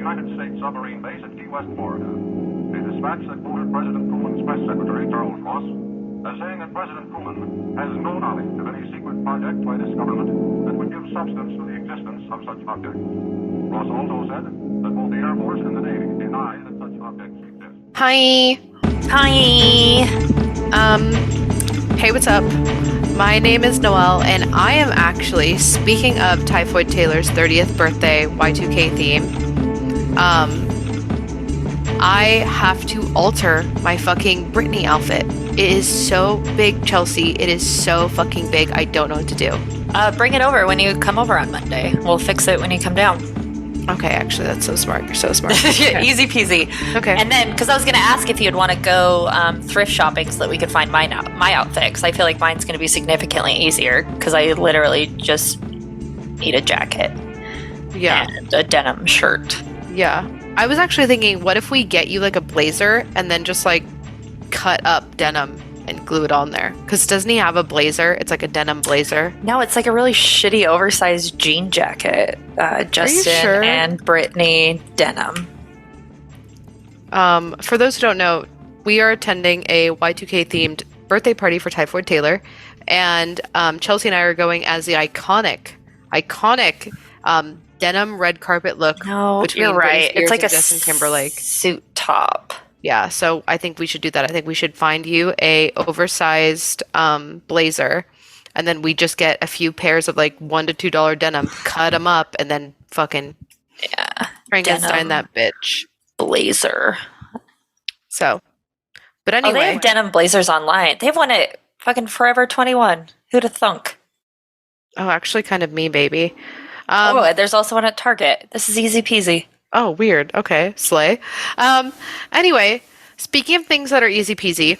United States submarine base at Key West, Florida. A dispatch that quoted President Truman's press secretary, Charles Ross, as saying that President Truman has no knowledge of any secret project by this government that would give substance to the existence of such objects. Ross also said that both the Air Force and the Navy deny that such objects exist. Hi. Hey, what's up? My name is Noelle, and I am actually, speaking of Typhoid Taylor's 30th birthday Y2K theme, I have to alter my fucking Britney outfit. It is so big, Chelsea. It is so fucking big. I don't know what to do. Bring it over when you come over on Monday. We'll fix it when you come down. Okay, actually, that's so smart. You're so smart. Okay. Easy peasy. Okay. And then, because I was going to ask if you'd want to go thrift shopping so that we could find my outfit, because I feel like mine's going to be significantly easier, because I literally just need a jacket. Yeah. And a denim shirt. Yeah. I was actually thinking, what if we get you like a blazer and then just like cut up denim and glue it on there? Because doesn't he have a blazer? It's like a denim blazer. No, it's like a really shitty oversized jean jacket. Justin sure? and Brittany denim. For those who don't know, we are attending a Y2K themed birthday party for Typhoid Taylor, and Chelsea and I are going as the iconic denim red carpet look. No, between you're right. Britney It's Spears like and a Justin Timberlake suit top. Yeah, so I think we should do that. I think we should find you a oversized blazer, and then we just get a few pairs of like $1 to $2 denim, cut them up, and then fucking Frankenstein that bitch. Blazer. So, but anyway. Oh, they have denim blazers online. They have one at fucking Forever 21. Who'd have thunk? Oh, actually kind of me, baby. There's also one at Target. This is easy peasy. Oh, weird. Okay, slay. Anyway, speaking of things that are easy peasy,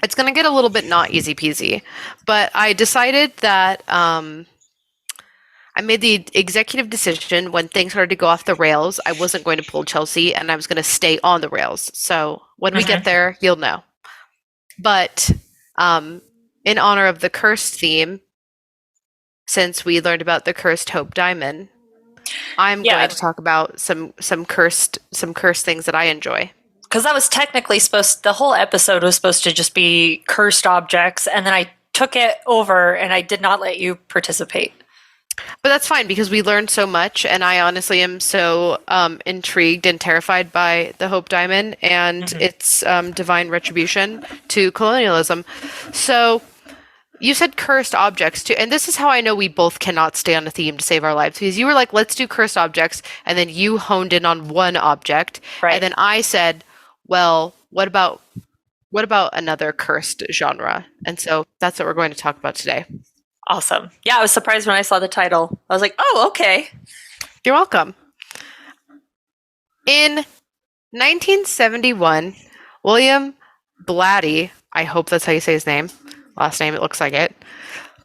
it's going to get a little bit not easy peasy, but I decided that I made the executive decision when things started to go off the rails, I wasn't going to pull Chelsea and I was going to stay on the rails. So when we get there, you'll know. But in honor of the cursed theme, since we learned about the cursed Hope Diamond, I'm going to talk about some cursed things that I enjoy. Because that was technically the whole episode was supposed to just be cursed objects, and then I took it over and I did not let you participate. But that's fine because we learned so much, and I honestly am so intrigued and terrified by the Hope Diamond and its divine retribution to colonialism. So you said cursed objects too, and this is how I know we both cannot stay on a theme to save our lives, because you were like, let's do cursed objects, and then you honed in on one object, right? And then I said, well, what about another cursed genre? And so that's what we're going to talk about today. Awesome. Yeah, I was surprised when I saw the title. I was like, oh, okay. You're welcome. In 1971, William Blatty, I hope that's how you say his name, last name, it looks like it,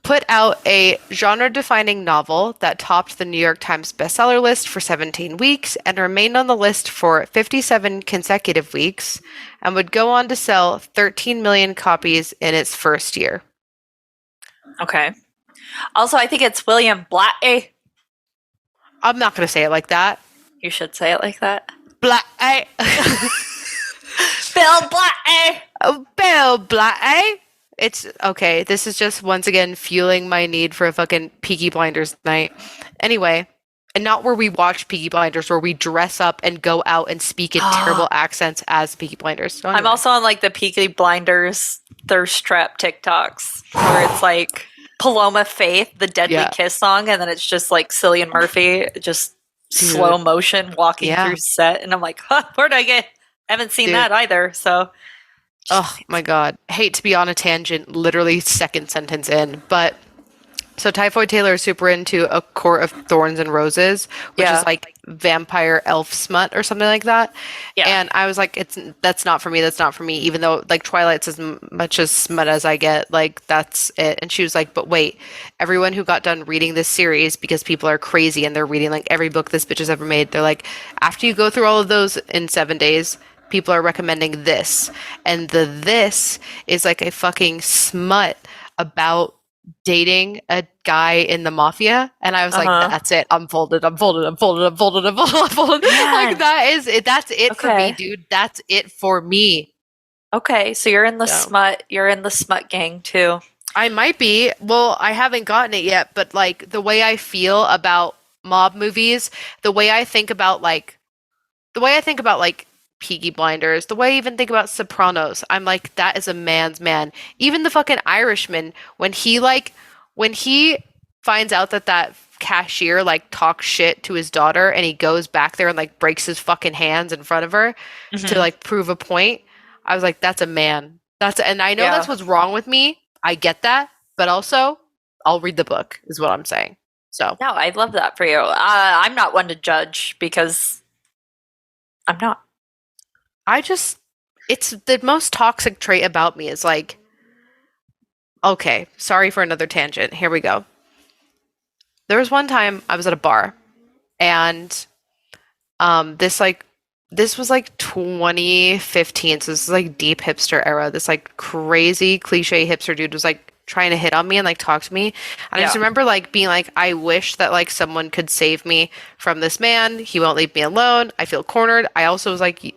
put out a genre-defining novel that topped the New York Times bestseller list for 17 weeks and remained on the list for 57 consecutive weeks and would go on to sell 13 million copies in its first year. Okay. Also, I think it's William Blatty. I'm not going to say it like that. You should say it like that. Blatty. Bill Blatty. Oh, Bill Blatty. It's okay. This is just once again fueling my need for a fucking Peaky Blinders night. Anyway, and not where we watch Peaky Blinders, where we dress up and go out and speak in terrible accents as Peaky Blinders. So anyway. I'm also on like the Peaky Blinders thirst trap TikToks where it's like Paloma Faith, the Deadly Kiss song, and then it's just like Cillian Murphy, just slow motion walking through set, and I'm like, where'd I get? I haven't seen that either, so. Oh my god. Hate to be on a tangent, literally second sentence in, but so Typhoid Taylor is super into A Court of Thorns and Roses, which is like vampire elf smut or something like that. Yeah. And I was like, that's not for me, even though like Twilight's as much as smut as I get, like that's it. And she was like, but wait, everyone who got done reading this series, because people are crazy and they're reading like every book this bitch has ever made, they're like, after you go through all of those in 7 days, people are recommending this. And this is like a fucking smut about dating a guy in the mafia, and I was like, that's it. I'm folded. I'm folded. I'm folded. I'm folded. I'm folded. I'm folded. Like that is it. That's it for me, dude. That's it for me. Okay, so you're in the smut. You're in the smut gang too. I might be. Well, I haven't gotten it yet, but like the way I feel about mob movies, the way I think about like Peaky Blinders, the way I even think about Sopranos, I'm like, that is a man's man. Even the fucking Irishman, when he finds out that cashier like talks shit to his daughter and he goes back there and like breaks his fucking hands in front of her to like prove a point, I was like, that's a man. And I know that's what's wrong with me. I get that, but also I'll read the book is what I'm saying. So no, I love that for you. I'm not one to judge because I'm not. It's the most toxic trait about me is like, okay, sorry for another tangent. Here we go. There was one time I was at a bar and this was like 2015, so this is like deep hipster era. This like crazy cliche hipster dude was like trying to hit on me and like talk to me. And I just remember like being like, I wish that like someone could save me from this man. He won't leave me alone. I feel cornered. I also was like,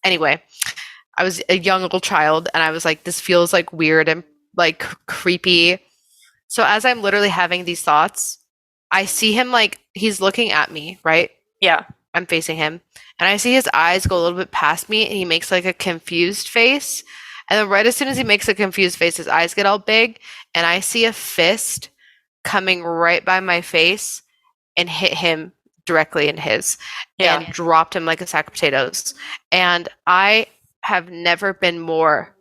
anyway, I was a young little child and I was like, this feels like weird and like creepy. So as I'm literally having these thoughts, I see him like he's looking at me, right? Yeah. I'm facing him. And I see his eyes go a little bit past me and he makes like a confused face. And then right as soon as he makes a confused face, his eyes get all big and I see a fist coming right by my face and hit him directly in his and dropped him like a sack of potatoes. And I have never been more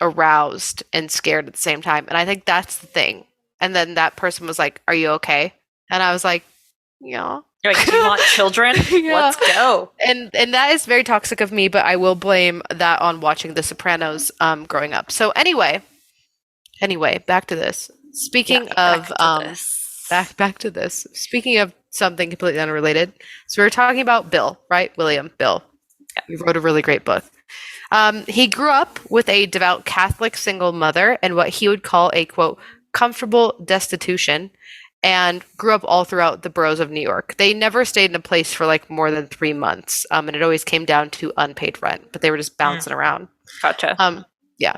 aroused and scared at the same time. And I think that's the thing. And then that person was like, "Are you okay?" And I was like, "Yeah." You're like, "Do you want children? Let's go." And that is very toxic of me, but I will blame that on watching The Sopranos growing up. So anyway, back to this. Speaking of back to this. Speaking of something completely unrelated. So we were talking about Bill, right? William Bill. Yeah. He wrote a really great book. He grew up with a devout Catholic single mother and what he would call a, quote, comfortable destitution, and grew up all throughout the boroughs of New York. They never stayed in a place for like more than 3 months, and it always came down to unpaid rent, but they were just bouncing around. Gotcha. Yeah.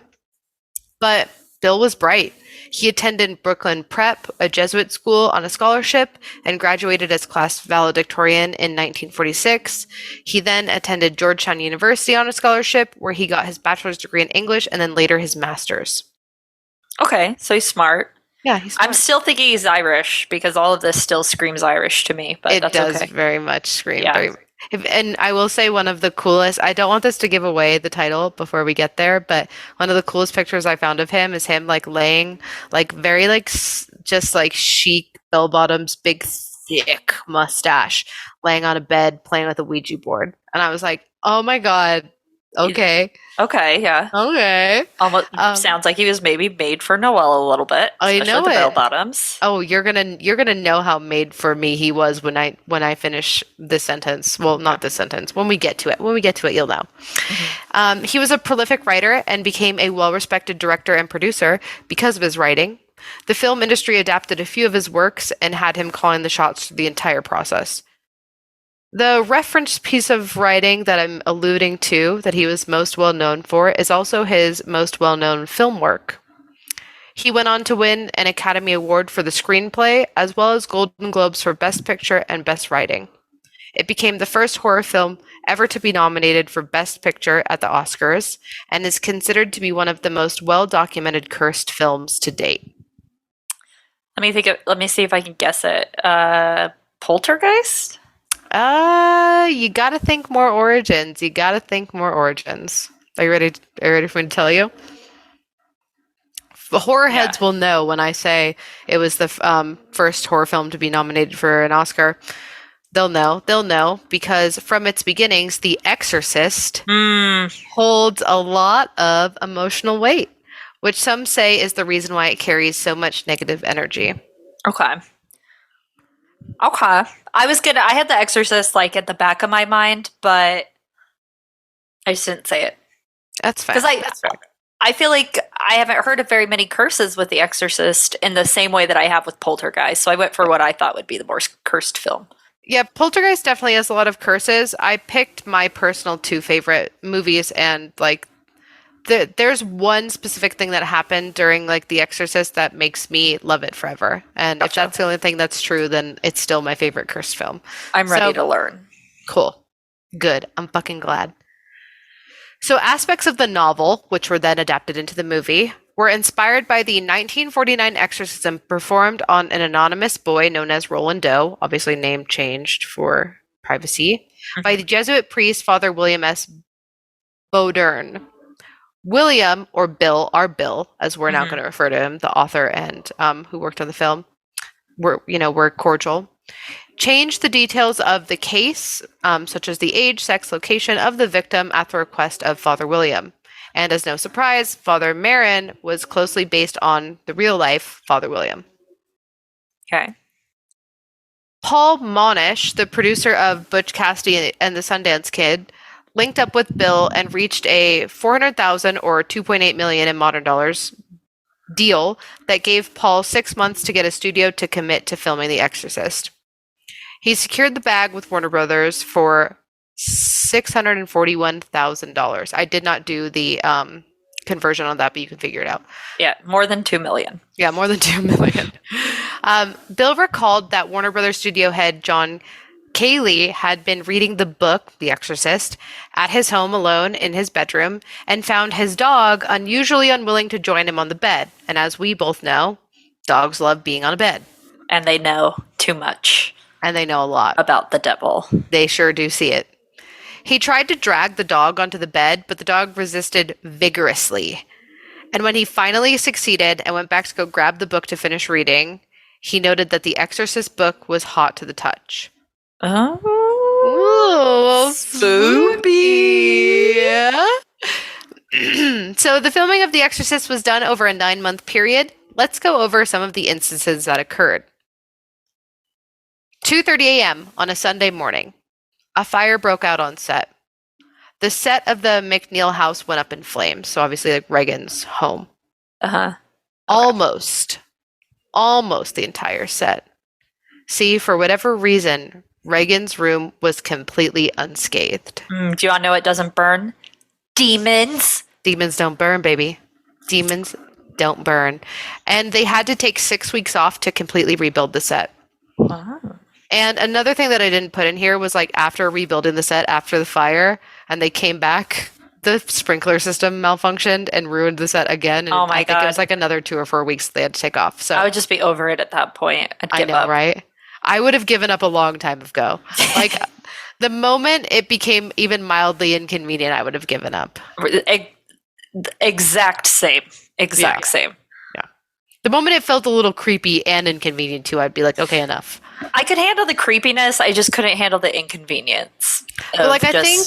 But Bill was bright. He attended Brooklyn Prep, a Jesuit school, on a scholarship and graduated as class valedictorian in 1946. He then attended Georgetown University on a scholarship where he got his bachelor's degree in English and then later his master's. Okay, so he's smart. Yeah, he's smart. I'm still thinking he's Irish because all of this still screams Irish to me, but it that's does okay. Very much scream. Yeah. And I will say one of the coolest, I don't want this to give away the title before we get there, but one of the coolest pictures I found of him is him like laying like very like just like chic bell bottoms, big thick mustache, laying on a bed playing with a Ouija board. And I was like, oh my God. Okay. Okay, yeah. Okay. Almost sounds like he was maybe made for Noelle a little bit. I know the it. bell bottoms. Oh, you're gonna know how made for me he was when I finish this sentence. Well, not this sentence. When we get to it, you'll know. Mm-hmm. He was a prolific writer and became a well-respected director and producer because of his writing. The film industry adapted a few of his works and had him calling the shots through the entire process. The reference piece of writing that I'm alluding to that he was most well known for is also his most well-known film work. He went on to win an Academy Award for the screenplay, as well as Golden Globes for Best Picture and Best Writing. It became the first horror film ever to be nominated for Best Picture at the Oscars, and is considered to be one of the most well-documented cursed films to date. Let me see if I can guess it. Poltergeist? You gotta think more origins. Are you ready for me to tell you? The horror heads will know when I say it was the first horror film to be nominated for an Oscar. They'll know because from its beginnings, The Exorcist holds a lot of emotional weight, which some say is the reason why it carries so much negative energy. Okay. I had The Exorcist like at the back of my mind, but I just didn't say it. That's fine. Because I feel like I haven't heard of very many curses with The Exorcist in the same way that I have with Poltergeist. So I went for what I thought would be the more cursed film. Yeah, Poltergeist definitely has a lot of curses. I picked my personal 2 favorite movies, and like there's one specific thing that happened during like The Exorcist that makes me love it forever. And if Gotcha. that's the only thing that's true, then it's still my favorite cursed film. I'm ready to learn. Cool. Good. I'm fucking glad. So aspects of the novel, which were then adapted into the movie, were inspired by the 1949 exorcism performed on an anonymous boy known as Roland Doe, obviously name changed for privacy, by the Jesuit priest Father William S. Bodern. William, or Bill, our Bill, as we're now going to refer to him, the author and who worked on the film, were cordial. Changed the details of the case, such as the age, sex, location of the victim at the request of Father William. And as no surprise, Father Marin was closely based on the real-life Father William. Okay. Paul Monish, the producer of Butch Cassidy and the Sundance Kid, linked up with Bill and reached a $400,000 or $2.8 million in modern dollars deal that gave Paul 6 months to get a studio to commit to filming The Exorcist. He secured the bag with Warner Brothers for $641,000. I did not do the conversion on that, but you can figure it out. Yeah, more than $2 million. Yeah, more than $2 million. Bill recalled that Warner Brothers studio head John Cayley had been reading the book, The Exorcist, at his home alone in his bedroom and found his dog unusually unwilling to join him on the bed. And as we both know, dogs love being on a bed. And they know too much. And they know a lot about the devil. They sure do see it. He tried to drag the dog onto the bed, but the dog resisted vigorously. And when he finally succeeded and went back to go grab the book to finish reading, he noted that the Exorcist book was hot to the touch. Oh, spoopy. So the filming of The Exorcist was done over a 9-month period. Let's go over some of the instances that occurred. 2:30 a.m. on a Sunday morning, a fire broke out on set. The set of the McNeil house went up in flames, so obviously like Reagan's home. Almost the entire set. See, for whatever reason, Reagan's room was completely unscathed. Do you want to know it doesn't burn? Demons. Demons don't burn, baby. Demons don't burn. And they had to take 6 weeks off to completely rebuild the set. Wow. And another thing that I didn't put in here was like after rebuilding the set after the fire and they came back, the sprinkler system malfunctioned and ruined the set again. And I think it was like another 2 or 4 weeks they had to take off. So I would just be over it at that point. I'd give up. Right? I would have given up a long time ago. Like the moment it became even mildly inconvenient, I would have given up. Exact same. Same. Yeah. The moment it felt a little creepy and inconvenient too, I'd be like, okay, enough. I could handle the creepiness. I just couldn't handle the inconvenience. But like, I think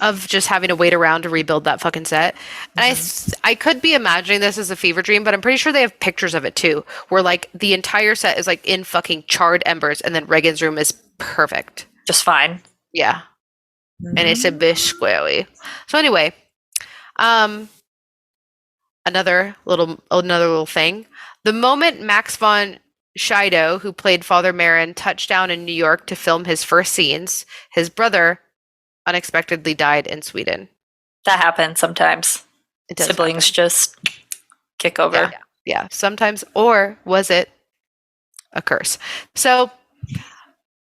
of just having to wait around to rebuild that fucking set. And I could be imagining this as a fever dream, but I'm pretty sure they have pictures of it too, where like the entire set is like in fucking charred embers and then Reagan's room is perfect. Just fine. Yeah. And it's a bit squarey. So anyway, another little thing. The moment Max von Sydow, who played Father Marin, touched down in New York to film his first scenes, his brother unexpectedly died in Sweden. That happens sometimes. Siblings just kick over. Yeah, sometimes. Or was it a curse? So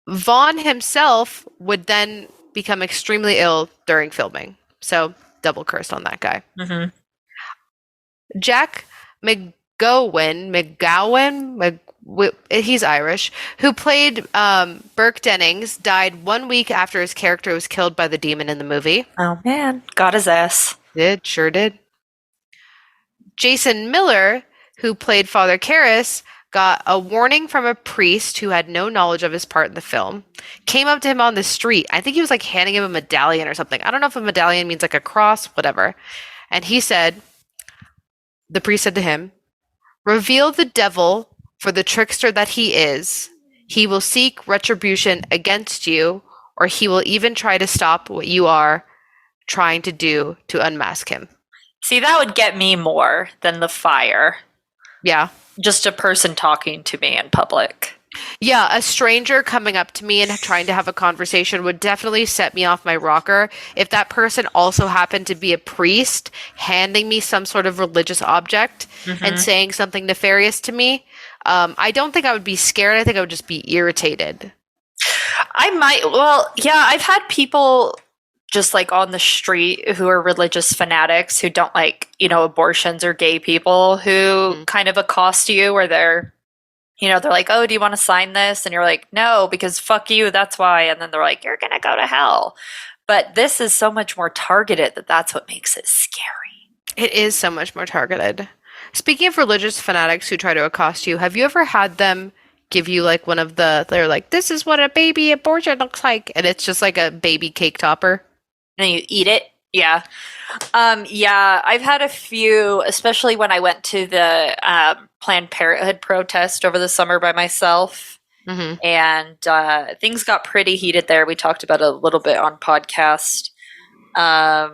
Vaughn himself would then become extremely ill during filming. So double cursed on that guy. Jack McGowan, he's Irish, who played Burke Dennings, died 1 week after his character was killed by the demon in the movie. Oh man, got his ass. Sure did. Jason Miller, who played Father Karras, got a warning from a priest who had no knowledge of his part in the film, came up to him on the street. I think he was like handing him a medallion or something. I don't know if a medallion means like a cross, whatever. And the priest said to him, "Reveal the devil for the trickster that he is. He will seek retribution against you, or he will even try to stop what you are trying to do to unmask him." See, that would get me more than the fire. Yeah. Just a person talking to me in public. Yeah, a stranger coming up to me and trying to have a conversation would definitely set me off my rocker. If that person also happened to be a priest handing me some sort of religious object and saying something nefarious to me, I don't think I would be scared. I think I would just be irritated. I've had people just like on the street who are religious fanatics who don't like, abortions or gay people who kind of accost you where they're like, oh, do you want to sign this? And you're like, no, because fuck you, that's why. And then they're like, you're going to go to hell. But this is so much more targeted that's what makes it scary. It is so much more targeted. Speaking of religious fanatics who try to accost you, have you ever had them give you like they're like, this is what a baby abortion looks like. And it's just like a baby cake topper. And you eat it? Yeah. I've had a few, especially when I went to the Planned Parenthood protest over the summer by myself. And things got pretty heated there. We talked about it a little bit on podcast. But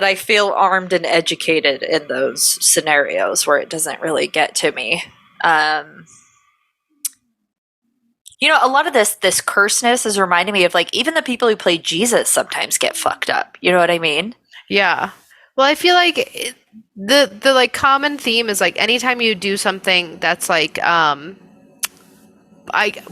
I feel armed and educated in those scenarios where it doesn't really get to me. A lot of this curseness is reminding me of like even the people who play Jesus sometimes get fucked up. You know what I mean? Yeah. Well, I feel like the like common theme is like anytime you do something that's like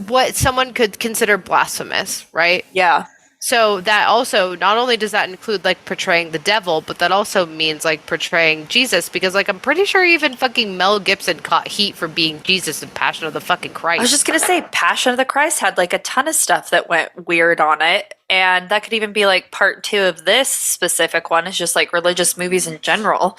what someone could consider blasphemous, right? Yeah. So that also, not only does that include like portraying the devil, but that also means like portraying Jesus, because like I'm pretty sure even fucking Mel Gibson caught heat for being Jesus in Passion of the fucking Christ. I was just gonna say Passion of the Christ had like a ton of stuff that went weird on it, and that could even be like part 2 of this specific one. Is just like religious movies in general.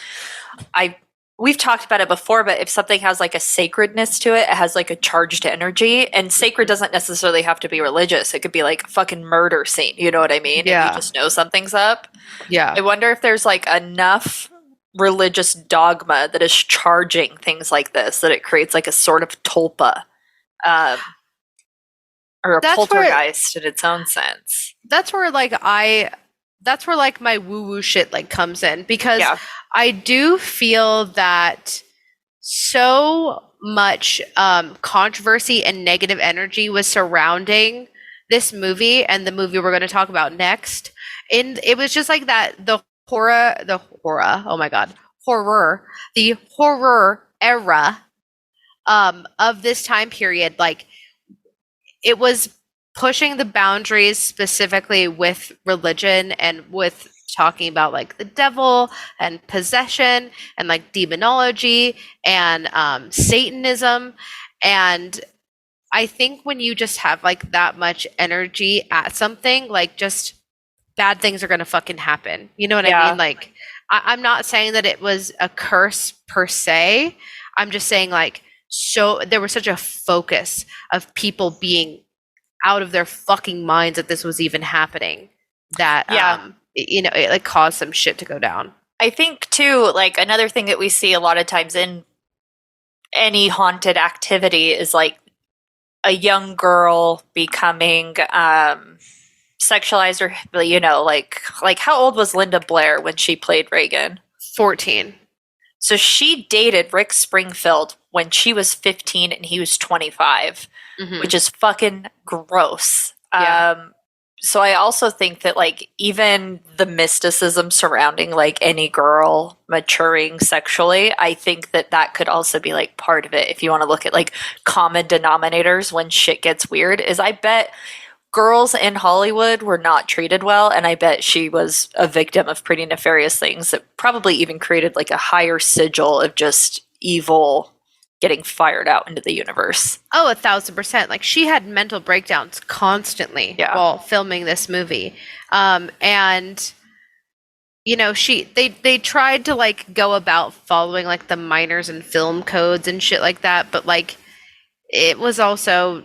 We've talked about it before, but if something has like a sacredness to it, it has like a charged energy. And sacred doesn't necessarily have to be religious. It could be like a fucking murder scene. You know what I mean? Yeah. And you just know something's up. Yeah. I wonder if there's like enough religious dogma that is charging things like this that it creates like a sort of tulpa or a poltergeist in its own sense. That's where my woo-woo shit like comes in, because I do feel that so much controversy and negative energy was surrounding this movie and the movie we're going to talk about next. And it was just like that the horror era of this time period, like it was pushing the boundaries specifically with religion and with talking about like the devil and possession and like demonology and Satanism. And I think when you just have like that much energy at something, like just bad things are going to fucking happen. You know what I mean? Like I'm not saying that it was a curse per se. I'm just saying like, so there was such a focus of people being out of their fucking minds that this was even happening, that it like caused some shit to go down. I think too, like another thing that we see a lot of times in any haunted activity is like a young girl becoming sexualized, or like how old was Linda Blair when she played Reagan? 14. So she dated Rick Springfield when she was 15 and he was 25, which is fucking gross. Yeah. So I also think that like even the mysticism surrounding like any girl maturing sexually, I think that could also be like part of it. If you want to look at like common denominators when shit gets weird, is I bet girls in Hollywood were not treated well, and I bet she was a victim of pretty nefarious things that probably even created like a higher sigil of just evil getting fired out into the universe. Oh, 1,000%. Like she had mental breakdowns constantly while filming this movie. And they tried to like go about following like the minors and film codes and shit like that, but like it was also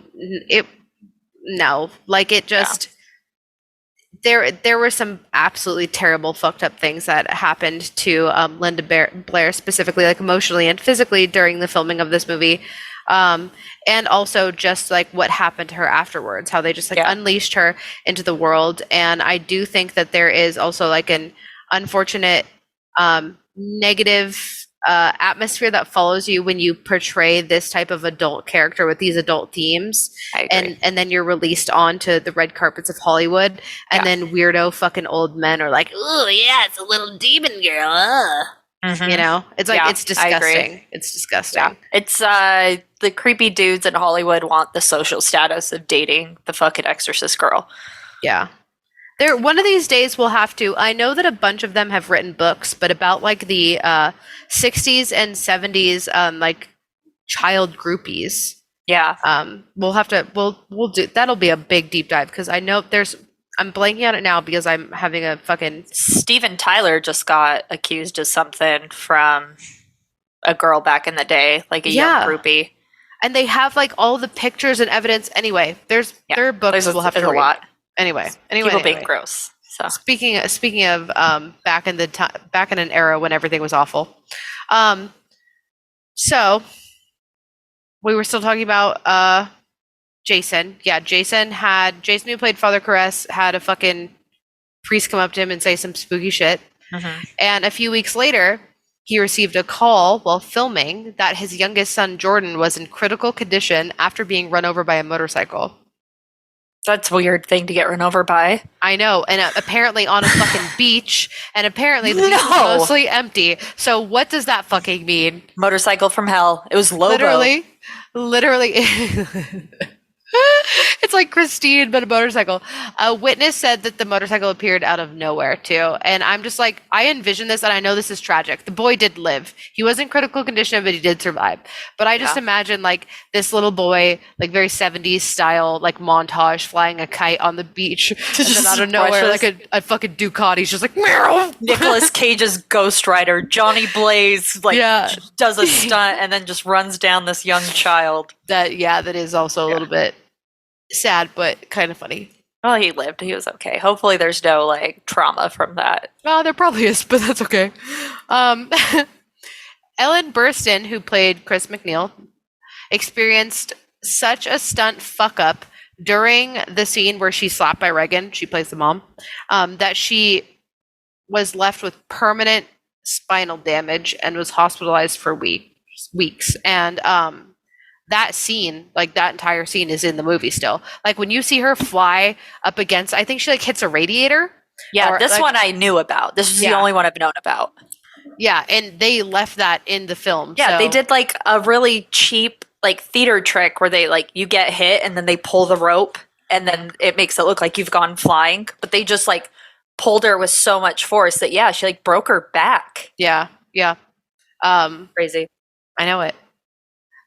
there were some absolutely terrible fucked up things that happened to Linda Blair specifically, like emotionally and physically during the filming of this movie. And also just like what happened to her afterwards, how they just like unleashed her into the world. And I do think that there is also like an unfortunate negative atmosphere that follows you when you portray this type of adult character with these adult themes, I agree. and then you're released onto the red carpets of Hollywood, and then weirdo fucking old men are like, "Oh yeah, it's a little demon girl." You know, it's like it's disgusting. It's disgusting. Yeah. It's the creepy dudes in Hollywood want the social status of dating the fucking Exorcist girl. Yeah. There, one of these days we'll have to. I know that a bunch of them have written books, but about like the 60s and 70s, like child groupies. Yeah. We'll have to. We'll do. That'll be a big deep dive because I know there's. I'm blanking on it now because I'm having a fucking. Steven Tyler just got accused of something from a girl back in the day, like a young groupie. And they have like all the pictures and evidence. Anyway, there are books we'll have to read. A lot. Anyway, people being gross. So speaking of back in an era when everything was awful. So we were still talking about Jason. Yeah, Jason who played Father Caress had a fucking priest come up to him and say some spooky shit. Mm-hmm. And a few weeks later, he received a call while filming that his youngest son Jordan was in critical condition after being run over by a motorcycle. That's a weird thing to get run over by. I know, and apparently on a fucking beach, and apparently the beach was mostly empty. So what does that fucking mean? Motorcycle from hell. It was Lobo. Literally. It's like Christine, but a motorcycle. A witness said that the motorcycle appeared out of nowhere, too. And I'm just like, I envision this, and I know this is tragic. The boy did live. He was in critical condition, but he did survive. But I just imagine, like, this little boy, like, very 70s style, like, montage, flying a kite on the beach. And then out of nowhere, like, a fucking Ducati's just like, meow. Nicolas Cage's Ghost Rider. Johnny Blaze, like, does a stunt and then just runs down this young child. That is also a little bit sad, but kind of funny. Well, he lived. He was okay. Hopefully there's no, like, trauma from that. Well, there probably is, but that's okay. Ellen Burstyn, who played Chris McNeil, experienced such a stunt fuck-up during the scene where she's slapped by Regan, she plays the mom, that she was left with permanent spinal damage and was hospitalized for weeks. And that scene, like that entire scene is in the movie still. Like when you see her fly up against, I think she like hits a radiator. Yeah, this one I knew about. This is the only one I've known about. Yeah, and they left that in the film. Yeah, they did like a really cheap like theater trick where they like you get hit and then they pull the rope and then it makes it look like you've gone flying. But they just like pulled her with so much force that she like broke her back. Yeah. Crazy. I know it.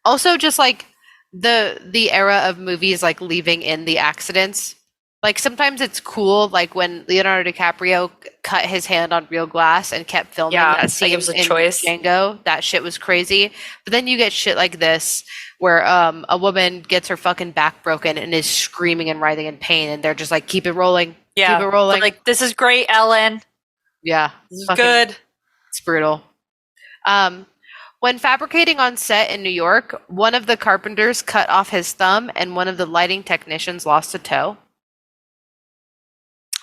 Also, just like the era of movies, like leaving in the accidents. Like sometimes it's cool, like when Leonardo DiCaprio cut his hand on real glass and kept filming that scene in Django. That shit was crazy. But then you get shit like this, where a woman gets her fucking back broken and is screaming and writhing in pain, and they're just like, "Keep it rolling, keep it rolling." Like, this is great, Ellen. Yeah, this is good. It's brutal. When fabricating on set in New York, one of the carpenters cut off his thumb, and one of the lighting technicians lost a toe.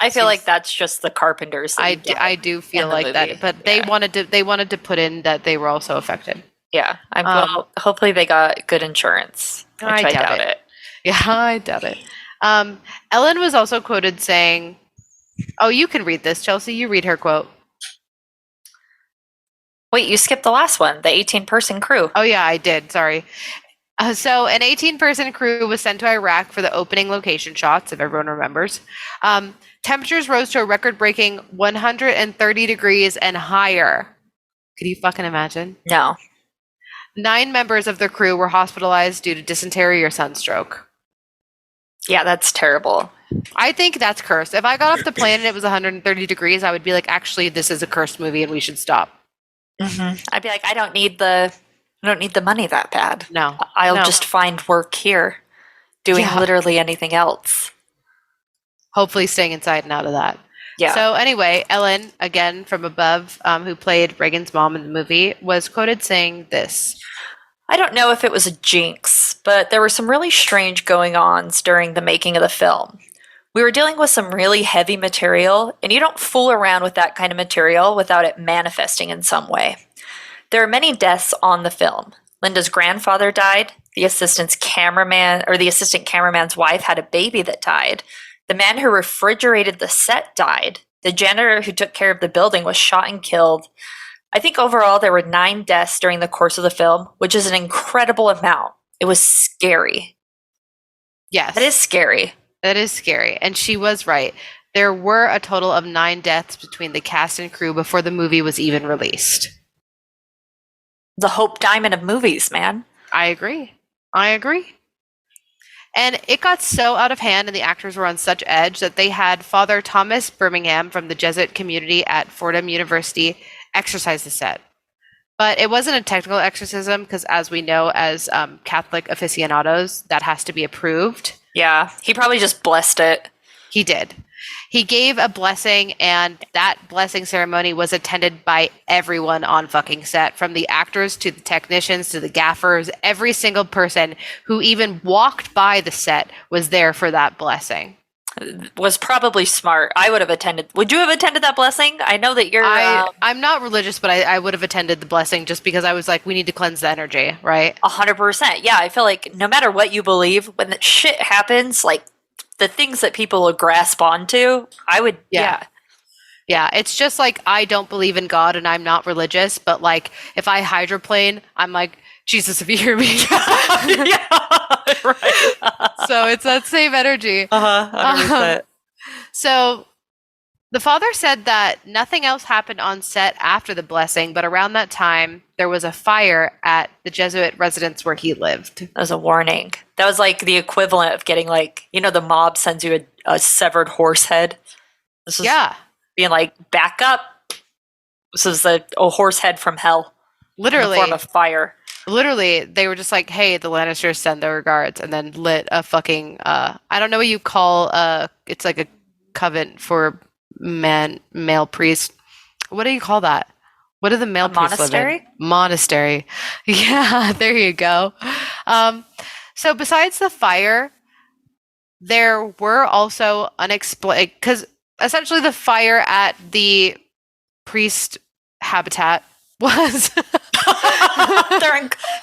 I feel like that's just the carpenters. I do feel like that, but they wanted to put in that they were also affected. Yeah, hopefully they got good insurance. Which I doubt it. Yeah, I doubt it. Ellen was also quoted saying, "Oh, you can read this, Chelsea. You read her quote." Wait, you skipped the last one, the 18-person crew. Oh, yeah, I did. Sorry. So an 18-person crew was sent to Iraq for the opening location shots, if everyone remembers. Temperatures rose to a record-breaking 130 degrees and higher. Could you fucking imagine? No. 9 members of the crew were hospitalized due to dysentery or sunstroke. Yeah, that's terrible. I think that's cursed. If I got off the plane and it was 130 degrees, I would be like, actually, this is a cursed movie and we should stop. Mm-hmm. I'd be like, I don't need the money that bad. No, I'll just find work here, doing literally anything else. Hopefully, staying inside and out of that. Yeah. So anyway, Ellen, again from above, who played Reagan's mom in the movie, was quoted saying this. I don't know if it was a jinx, but there were some really strange going-ons during the making of the film. We were dealing with some really heavy material, and you don't fool around with that kind of material without it manifesting in some way. There are many deaths on the film. Linda's grandfather died. The assistant cameraman's wife had a baby that died. The man who refrigerated the set died. The janitor who took care of the building was shot and killed. I think overall there were 9 deaths during the course of the film, which is an incredible amount. It was scary. Yes. That is scary. That is scary. And she was right. There were a total of 9 deaths between the cast and crew before the movie was even released. The Hope Diamond of movies, man. I agree. And it got so out of hand and the actors were on such edge that they had Father Thomas Birmingham from the Jesuit community at Fordham University exorcise the set. But it wasn't a technical exorcism because, as we know, as Catholic aficionados, that has to be approved. Yeah, he probably just blessed it. He did. He gave a blessing, and that blessing ceremony was attended by everyone on fucking set, from the actors to the technicians to the gaffers. Every single person who even walked by the set was there for that blessing. Was probably smart. I would have attended. Would you have attended that blessing? I know that you're... I'm not religious, but I would have attended the blessing just because I was like, we need to cleanse the energy, right? 100%. Yeah, I feel like no matter what you believe, when that shit happens, like, the things that people will grasp onto, I would... Yeah, it's just like, I don't believe in God and I'm not religious, but like, if I hydroplane, I'm like, Jesus, if you hear me. Yeah, right. So it's that same energy. 100%. So the father said that nothing else happened on set after the blessing, but around that time, there was a fire at the Jesuit residence where he lived. That was a warning. That was like the equivalent of getting like, you know, the mob sends you a severed horse head. This is being like, back up. This is a horse head from hell. Literally. In the form of fire. Literally, they were just like, hey, the Lannisters send their regards, and then lit a fucking, I don't know what you call, it's like a coven for male priest. What do you call that? What do the male priests live in? Monastery. Yeah, there you go. So besides the fire, there were also unexplained, because essentially the fire at the priest habitat was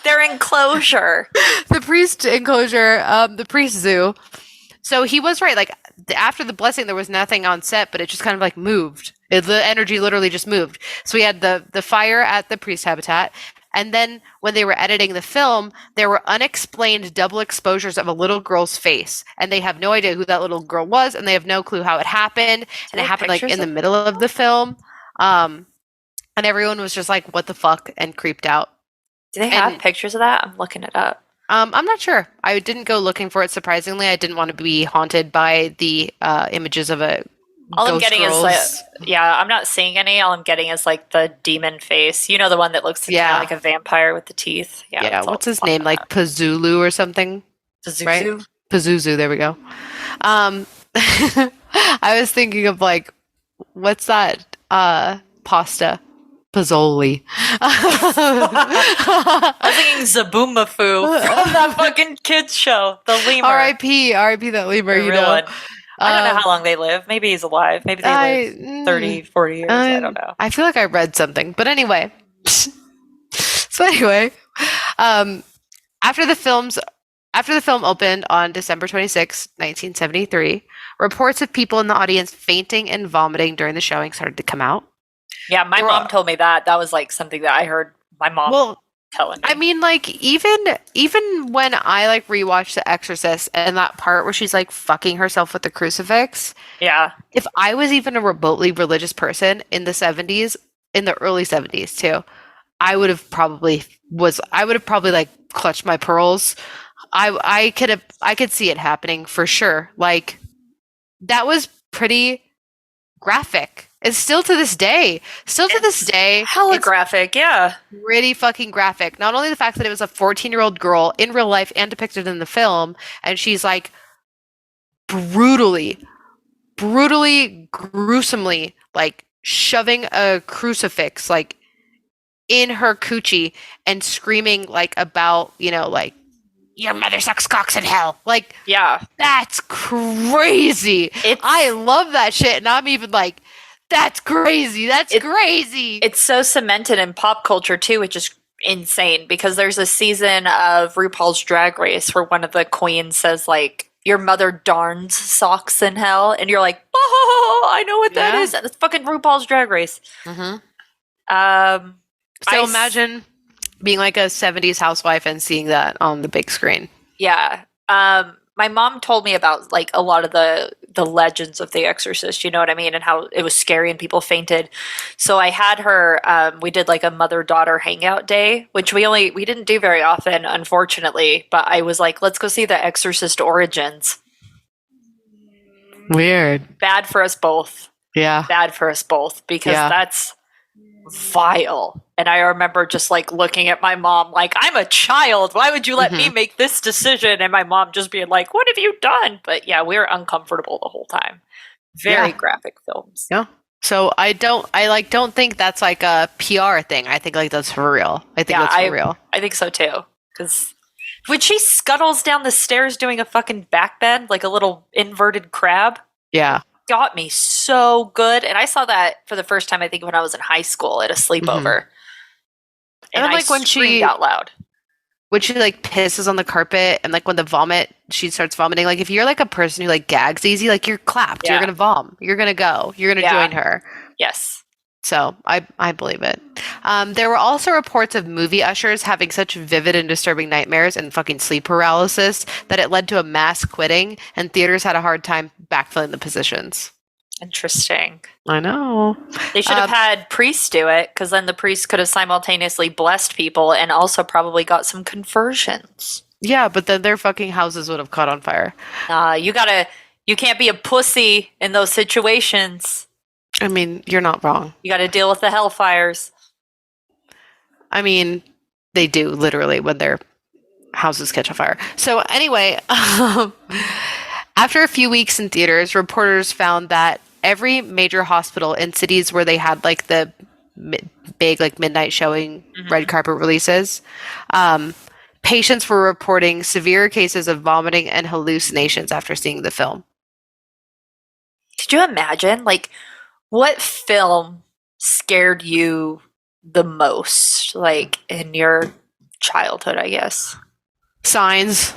their enclosure. The priest enclosure, the priest zoo. So he was right. Like, after the blessing, there was nothing on set, but it just kind of like moved. The energy literally just moved. So we had the fire at the priest habitat. And then when they were editing the film, there were unexplained double exposures of a little girl's face. And they have no idea who that little girl was, and they have no clue how it happened. And it happened like in the middle of the film. And everyone was just like, what the fuck, and creeped out. Do they have pictures of that? I'm looking it up. I'm not sure. I didn't go looking for it, surprisingly. I didn't want to be haunted by the images of a All I'm ghost getting girls. is I'm not seeing any. All I'm getting is like the demon face. You know, the one that looks kind of like a vampire with the teeth. Yeah, what's his name? Like Pazuzu or something? Pazuzu? Right? Pazuzu, there we go. I was thinking of like, what's that pasta? Pazzoli. I was thinking Zaboomafoo from that fucking kids show, the lemur. R.I.P. that lemur, you know. One. I don't know how long they live. Maybe he's alive. Maybe they live 30, 40 years. I don't know. I feel like I read something. But anyway. After the film opened on December 26, 1973, reports of people in the audience fainting and vomiting during the showing started to come out. Yeah, my mom told me that. That was like something that I heard my mom telling me. I mean, like, even when I like rewatched The Exorcist and that part where she's like fucking herself with the crucifix. Yeah. If I was even a remotely religious person in the 70s, in the early 70s too, I would have probably like clutched my pearls. I could see it happening for sure. Like, that was pretty graphic. It's still to this day. Hella graphic, yeah. Pretty fucking graphic. Not only the fact that it was a 14-year-old girl in real life and depicted in the film, and she's like brutally, gruesomely, like shoving a crucifix like in her coochie and screaming like about, you know, like your mother sucks cocks in hell. Like, Yeah. that's crazy. I love that shit. And I'm even like, that's crazy. That's crazy. It's so cemented in pop culture too, which is insane because there's a season of RuPaul's Drag Race where one of the queens says like, your mother darns socks in hell, and you're like, oh, I know what that is. It's fucking RuPaul's Drag Race. So imagine being like a 70s housewife and seeing that on the big screen. Yeah. My mom told me about like a lot of the legends of The Exorcist, you know what I mean, and how it was scary and people fainted. So I had her. We did like a mother-daughter hangout day, which we didn't do very often, unfortunately. But I was like, let's go see The Exorcist Origins. Weird. Bad for us both. Yeah. Bad for us both because that's vile. And I remember just like looking at my mom like, I'm a child. Why would you let me make this decision? And my mom just being like, what have you done? But yeah, we were uncomfortable the whole time. Very graphic films. Yeah. So I don't think that's like a PR thing. I think like that's for real. I think that's for real. I think so too. Because when she scuttles down the stairs doing a fucking backbend like a little inverted crab. Yeah. Got me so good. And I saw that for the first time, I think, when I was in high school at a sleepover. And then, like, when she out loud. When she like pisses on the carpet and like when she starts vomiting, like if you're like a person who like gags easy, like you're clapped, you're gonna vom, you're gonna go, you're gonna join her. Yes. So I believe it. There were also reports of movie ushers having such vivid and disturbing nightmares and fucking sleep paralysis that it led to a mass quitting, and theaters had a hard time backfilling the positions. Interesting. I know. They should have had priests do it, because then the priests could have simultaneously blessed people and also probably got some conversions. Yeah, but then their fucking houses would have caught on fire. You can't be a pussy in those situations. I mean, you're not wrong. You got to deal with the hellfires. I mean, they do literally when their houses catch on fire. So anyway, after a few weeks in theaters, reporters found that every major hospital in cities where they had like the big like midnight showing red carpet releases, patients were reporting severe cases of vomiting and hallucinations after seeing the film. Could you imagine? Like, what film scared you the most, like, in your childhood, I guess? Signs.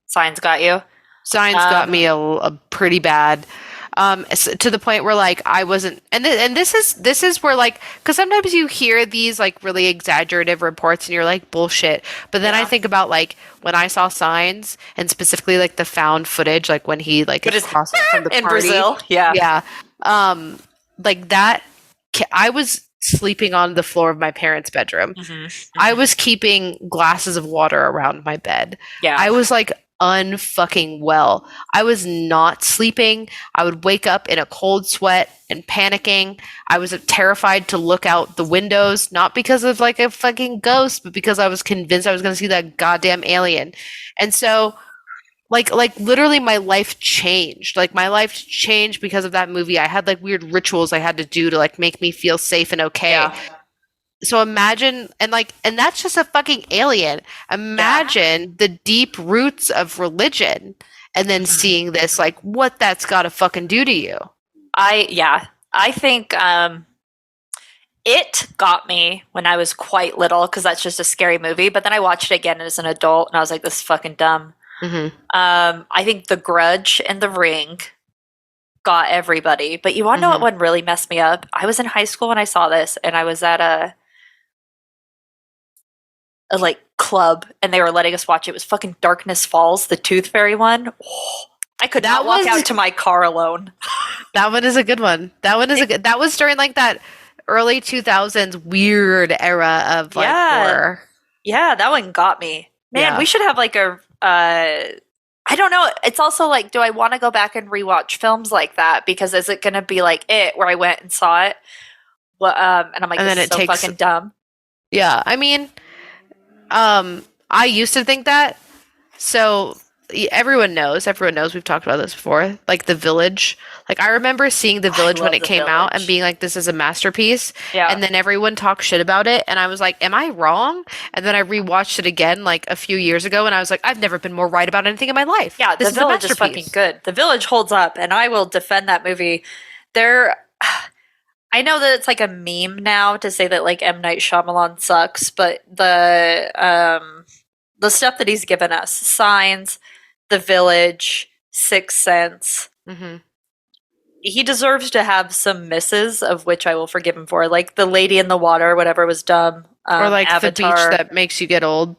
Signs got you? Signs got me a pretty bad. To the point where like I wasn't, and this is where like, because sometimes you hear these like really exaggerative reports and you're like bullshit, but then I think about like when I saw Signs and specifically like the found footage, like when he like is crossing from the party in Brazil, like that. I was sleeping on the floor of my parents' bedroom. I was keeping glasses of water around my bed. I was like unfucking well. I was not sleeping. I would wake up in a cold sweat and panicking. I was terrified to look out the windows, not because of like a fucking ghost, but because I was convinced I was going to see that goddamn alien. And so like literally my life changed. Like my life changed because of that movie. I had like weird rituals I had to do to like make me feel safe and okay. Yeah. So imagine, and that's just a fucking alien. Imagine the deep roots of religion and then seeing this, like what that's got to fucking do to you. I think it got me when I was quite little because that's just a scary movie. But then I watched it again as an adult and I was like, this is fucking dumb. I think The Grudge and The Ring got everybody. But you want to know what one really messed me up? I was in high school when I saw this and I was at a like club and they were letting us watch it. It was fucking Darkness Falls, the Tooth Fairy one. Oh, I could not walk out to my car alone. That one is a good one. That was during like that early 2000s weird era of like horror. Yeah, that one got me. Man, we should have like a I don't know. It's also like, do I want to go back and rewatch films like that? Because is it going to be like It, where I went and saw it? Well, and I'm like, this is so fucking dumb. Yeah, I mean, I used to think that. So everyone knows. Everyone knows. We've talked about this before. Like The Village. Like I remember seeing The Village when love it The came out and Village. being like, "This is a masterpiece." Yeah. And then everyone talked shit about it, and I was like, "Am I wrong?" And then I rewatched it again like a few years ago, and I was like, "I've never been more right about anything in my life." Yeah, This The is a Village is fucking masterpiece. good. The Village holds up, and I will defend that movie. There, I know that it's like a meme now to say that like M. Night Shyamalan sucks, but the stuff that he's given us, Signs, The Village, Sixth Sense, Hmm. he deserves to have some misses, of which I will forgive him for. Like The Lady in the Water, whatever was dumb. Or like The Beach Avatar. That Makes You Get Old.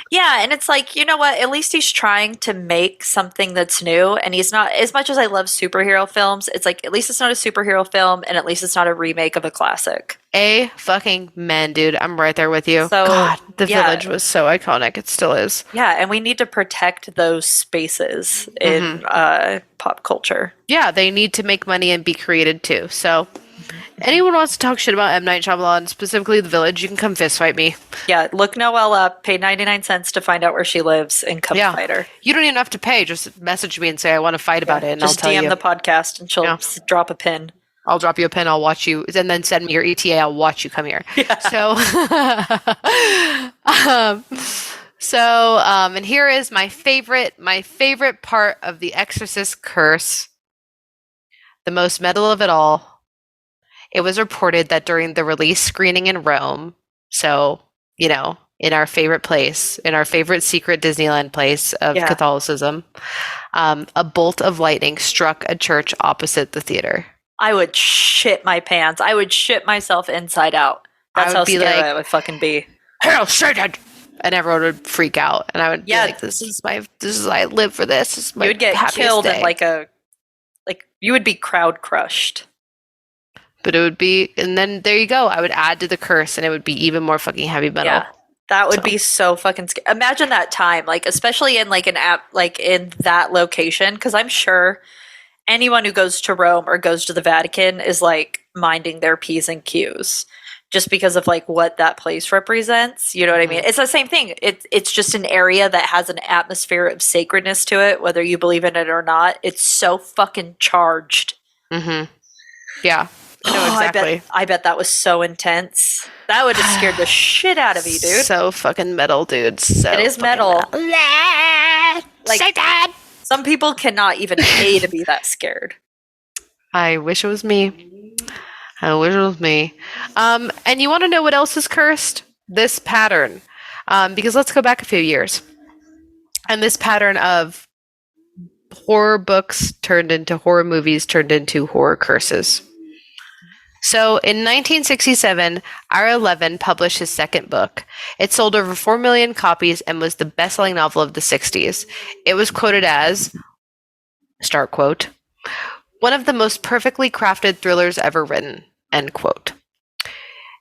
Yeah, and it's like, you know what? At least he's trying to make something that's new. And he's not, as much as I love superhero films, it's like, at least it's not a superhero film, and at least it's not a remake of a classic. A fucking man, dude. I'm right there with you. So, God, The yeah. Village was so iconic. It still is. Yeah, and we need to protect those spaces in pop culture. Yeah, they need to make money and be created too. So, anyone wants to talk shit about M. Night Shyamalan, specifically The Village, you can come fist fight me. Yeah, look Noelle up, pay 99 cents to find out where she lives, and come Yeah. fight her. You don't even have to pay. Just message me and say I want to fight about it, and Just I'll tell DM you. the podcast, and she'll Yeah. drop a pin. I'll drop you a pin. I'll watch you, and then send me your ETA. I'll watch you come here. Yeah. And here is my favorite part of the Exorcist curse, the most metal of it all. It was reported that during the release screening in Rome, so in our favorite place, in our favorite secret Disneyland place of Catholicism, a bolt of lightning struck a church opposite the theater. I would shit my pants. I would shit myself inside out. That's how scared I would fucking be. Hail Satan! And everyone would freak out, and I would be like, I live for this. This is my you would get killed day. in you would be crowd crushed. But it would be, and then there you go. I would add to the curse, and it would be even more fucking heavy metal. Yeah, that would be so fucking scary. Imagine that time, like especially in like an app, like in that location, because I'm sure anyone who goes to Rome or goes to the Vatican is like minding their P's and Q's just because of like what that place represents. You know what I mean? It's the same thing. It's just an area that has an atmosphere of sacredness to it, whether you believe in it or not. It's so fucking charged. Mm-hmm. Yeah. No, exactly. I bet that was so intense. That would have scared the shit out of you, dude. So fucking metal, dude. So it is metal. Like, Satan! Some people cannot even pay to be that scared. I wish it was me. And you want to know what else is cursed? This pattern. Because let's go back a few years. And this pattern of horror books turned into horror movies turned into horror curses. So in 1967, Ira Levin published his second book. It sold over 4 million copies and was the best-selling novel of the 60s. It was quoted as, start quote, one of the most perfectly crafted thrillers ever written, end quote.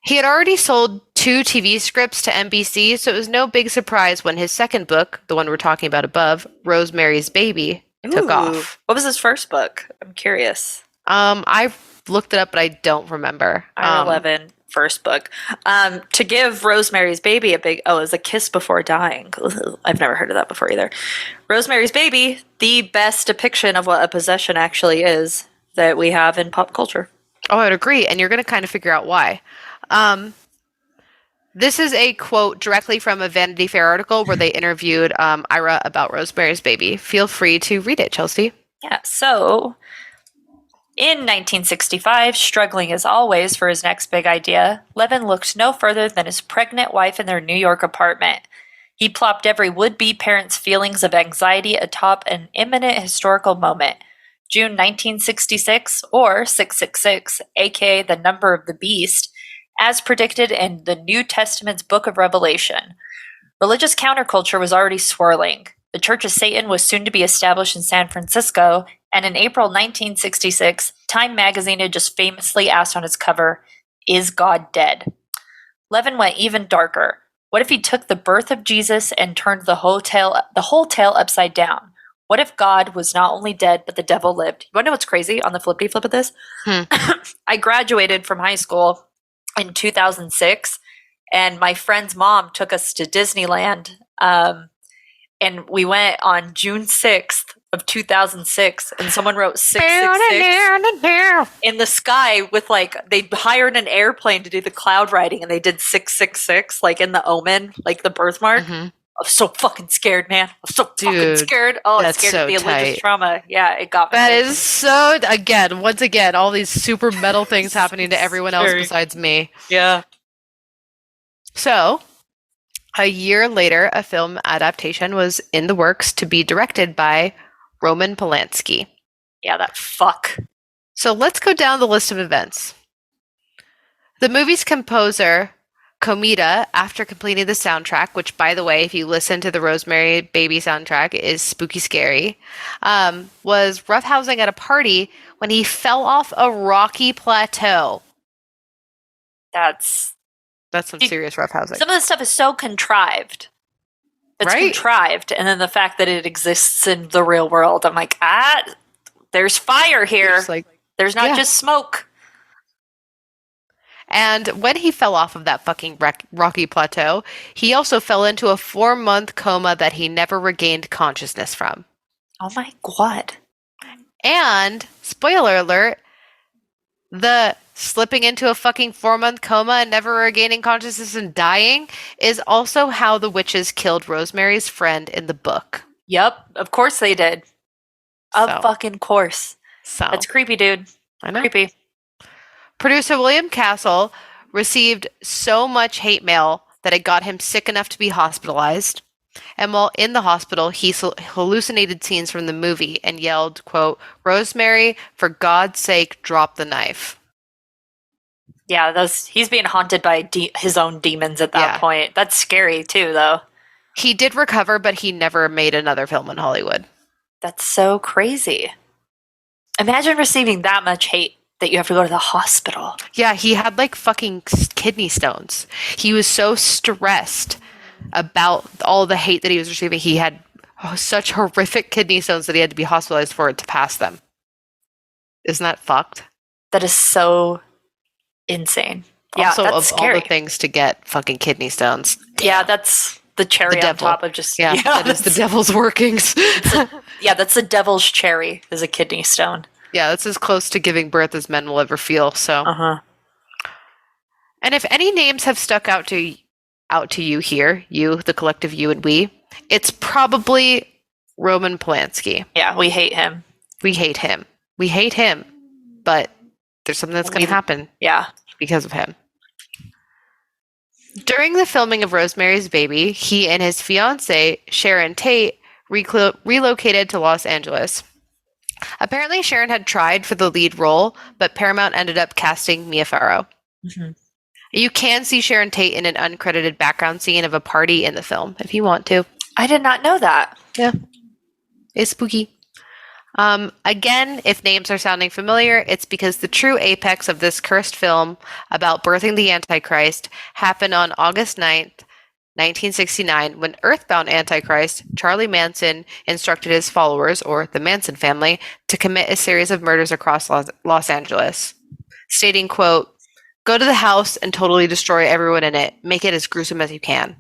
He had already sold 2 TV scripts to NBC, so it was no big surprise when his second book, the one we're talking about above, Rosemary's Baby, took off. What was his first book? I'm curious. I've looked it up, but I don't remember. Ira Levin, first book. To give Rosemary's Baby is A Kiss Before Dying. I've never heard of that before either. Rosemary's Baby, the best depiction of what a possession actually is that we have in pop culture. Oh, I would agree, and you're going to kind of figure out why. This is a quote directly from a Vanity Fair article where they interviewed Ira about Rosemary's Baby. Feel free to read it, Chelsea. Yeah, so in 1965, struggling as always for his next big idea, Levin looked no further than his pregnant wife in their New York apartment. He plopped every would-be parent's feelings of anxiety atop an imminent historical moment. June 1966, or 666, aka the number of the beast, as predicted in the New Testament's Book of Revelation. Religious counterculture was already swirling. The Church of Satan was soon to be established in San Francisco, and in April 1966, Time magazine had just famously asked on its cover, "Is God dead?" Levin went even darker. What if he took the birth of Jesus and turned the whole tale upside down? What if God was not only dead, but the devil lived? You want to know what's crazy on the flippity flip of this? I graduated from high school in 2006, and my friend's mom took us to Disneyland. and we went on June 6th of 2006, and someone wrote 666 in the sky with like, they hired an airplane to do the cloud writing, and they did 666 like in the omen, like the birthmark. Mm-hmm. I'm so fucking scared, man. I'm so fucking scared. Oh, it's scared of the religious trauma. Yeah, it got me. That is so, once again, all these super metal things happening to everyone else besides me. Yeah. So, a year later, a film adaptation was in the works to be directed by Roman Polanski. Yeah, that fuck. So let's go down the list of events. The movie's composer, Komeda, after completing the soundtrack, which, by the way, if you listen to the Rosemary Baby soundtrack, is spooky scary, was roughhousing at a party when he fell off a rocky plateau. That's some serious roughhousing. Some of this stuff is so contrived. It's contrived, and then the fact that it exists in the real world, I'm like, there's fire here. There's not just smoke. And when he fell off of that fucking rocky plateau, he also fell into a 4-month coma that he never regained consciousness from. Oh my God. And, spoiler alert, the slipping into a fucking 4-month coma and never regaining consciousness and dying is also how the witches killed Rosemary's friend in the book. Yep, of course they did. Of fucking course. So that's creepy, dude. I know. Creepy. Producer William Castle received so much hate mail that it got him sick enough to be hospitalized. And while in the hospital, he hallucinated scenes from the movie and yelled, quote, "Rosemary, for God's sake, drop the knife." Yeah, he's being haunted by his own demons at that point. That's scary, too, though. He did recover, but he never made another film in Hollywood. That's so crazy. Imagine receiving that much hate that you have to go to the hospital. Yeah, he had like fucking kidney stones. He was so stressed about all the hate that he was receiving. He had such horrific kidney stones that he had to be hospitalized for it to pass them. Isn't that fucked? That is so insane. Yeah, also, that's of scary. all the things to get fucking kidney stones. Yeah, that's the cherry on top of just... Yeah, that is the devil's workings. That's the devil's cherry, is a kidney stone. Yeah, that's as close to giving birth as men will ever feel, so... Uh-huh. And if any names have stuck out to you here, you, the collective you and we, it's probably Roman Polanski. Yeah, we hate him. We hate him. We hate him. But there's something that's going to happen. Yeah. Because of him. During the filming of Rosemary's Baby, he and his fiancée, Sharon Tate, relocated to Los Angeles. Apparently, Sharon had tried for the lead role, but Paramount ended up casting Mia Farrow. Mm-hmm. You can see Sharon Tate in an uncredited background scene of a party in the film, if you want to. I did not know that. Yeah. It's spooky. Again, if names are sounding familiar, it's because the true apex of this cursed film about birthing the Antichrist happened on August 9th, 1969, when Earthbound Antichrist, Charlie Manson, instructed his followers, or the Manson family, to commit a series of murders across Los Angeles, stating, quote, "Go to the house and totally destroy everyone in it. Make it as gruesome as you can."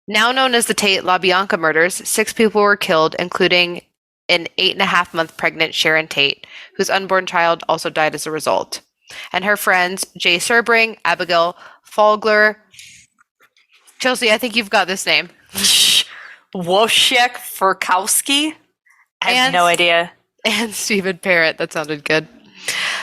Now known as the Tate LaBianca murders, 6 people were killed, including an 8.5-month pregnant Sharon Tate, whose unborn child also died as a result, and her friends Jay Sebring, Abigail Folgler. Chelsea, I think you've got this name. Wojciech Furkowski? I have no idea. And Stephen Parrott. That sounded good.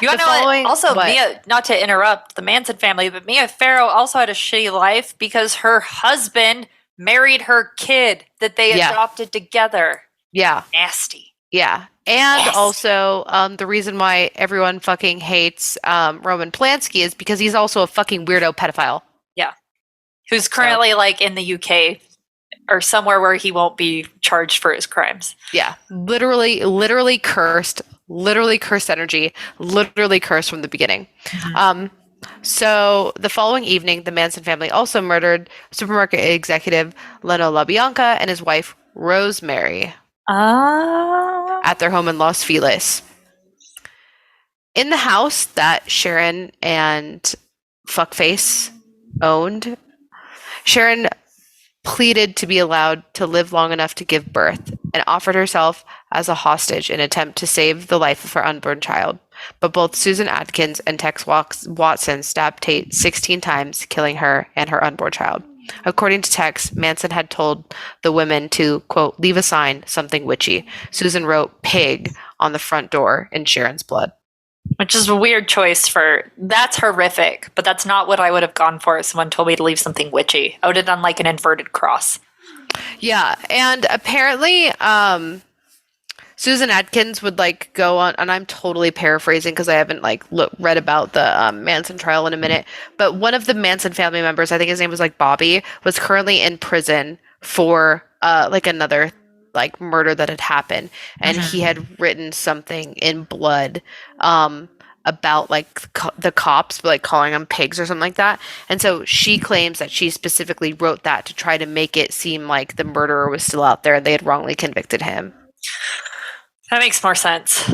You want to know what? Also, Mia, not to interrupt the Manson family, but Mia Farrow also had a shitty life because her husband married her kid that they adopted together. Yeah. Nasty. Yeah. And also, the reason why everyone fucking hates Roman Polanski is because he's also a fucking weirdo pedophile. Yeah. Who's currently like in the UK or somewhere where he won't be charged for his crimes. Yeah. Literally cursed energy, literally cursed from the beginning. Mm-hmm. So the following evening, the Manson family also murdered supermarket executive Leno LaBianca and his wife Rosemary at their home in Los Feliz. In the house that Sharon and Fuckface owned, Sharon pleaded to be allowed to live long enough to give birth and offered herself as a hostage in an attempt to save the life of her unborn child. But both Susan Atkins and Tex Watson stabbed Tate 16 times, killing her and her unborn child. According to Tex, Manson had told the women to, quote, leave a sign, something witchy. Susan wrote pig on the front door in Sharon's blood. Which is a weird choice for, that's horrific, but that's not what I would have gone for if someone told me to leave something witchy. I would have done like an inverted cross. Yeah, and apparently, Susan Atkins would like go on, and I'm totally paraphrasing because I haven't like read about the Manson trial in a minute. But one of the Manson family members, I think his name was like Bobby, was currently in prison for like another like murder that had happened, and he had written something in blood about like the cops, like calling them pigs or something like that. And so she claims that she specifically wrote that to try to make it seem like the murderer was still out there and they had wrongly convicted him. That makes more sense.